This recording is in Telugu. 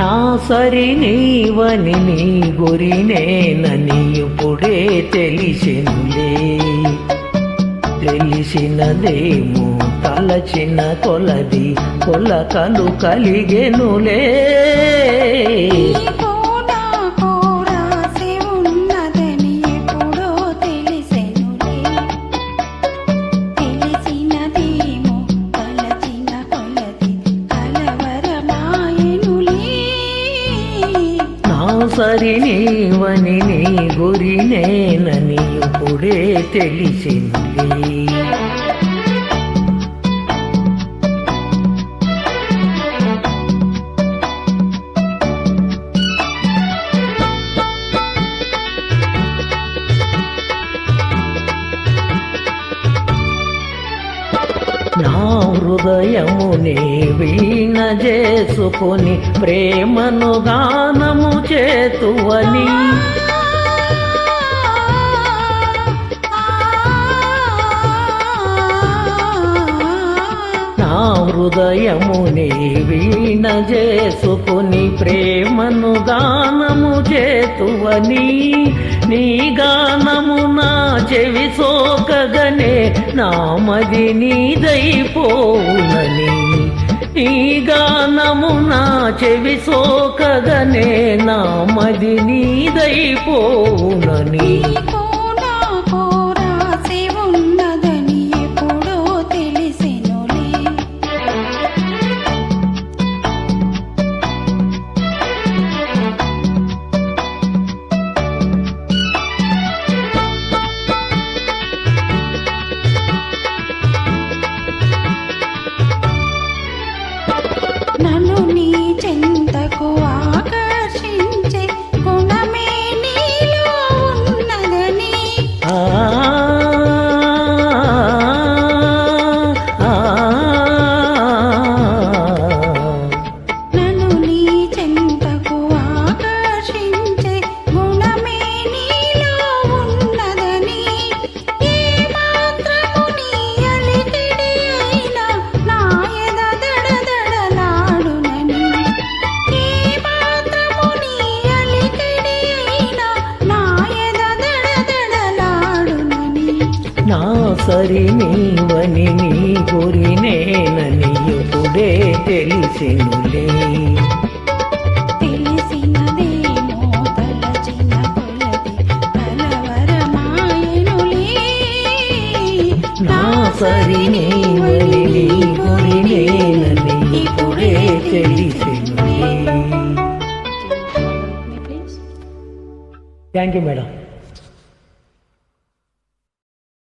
నా సరి నీవని నీ గురినేనని ఇప్పుడే తెలిసినదేమో తలచిన కొలది కొలకలు కలిగెనులే. సరి నీవని నీ గురినేనని ఇప్పుడే తెలిసినులే. నా హృదయమునే వీణ చేసుకొని ప్రేమను గానము చేతువని నా హృదయమునే వీణ చేసుకొని ప్రేమను గానము చేతువని నీ గానము నా చెవి సోకగనే నామది నీదైపోవునని నీ గానము నా చెవి సోకగనే నామది నీదైపోవునని. నన్ను నీ చెంతకు ఆకర్షించే గుణమే నీలో ఉన్నదని నన్ను నీ చెంతకు ఆకర్షించే గుణమే నీలో ఉన్నదని ఏ మాత్రము నీ అలికిడి అయినా నా ఎద దడదడలాడునని ఏ మాత్రము నీ అలికిడి అయినా నా ఎద దడదడలాడునని. నా సరి నీవని నీ గురినేనని ఇప్పుడే తెలిసినులే. తెలిసినదేమో తలచిన కొలది కలవరమాయెనులే. నా సరి నీవని నీ గురినేనని ఇప్పుడే తెలిసినులే. Thank you madam.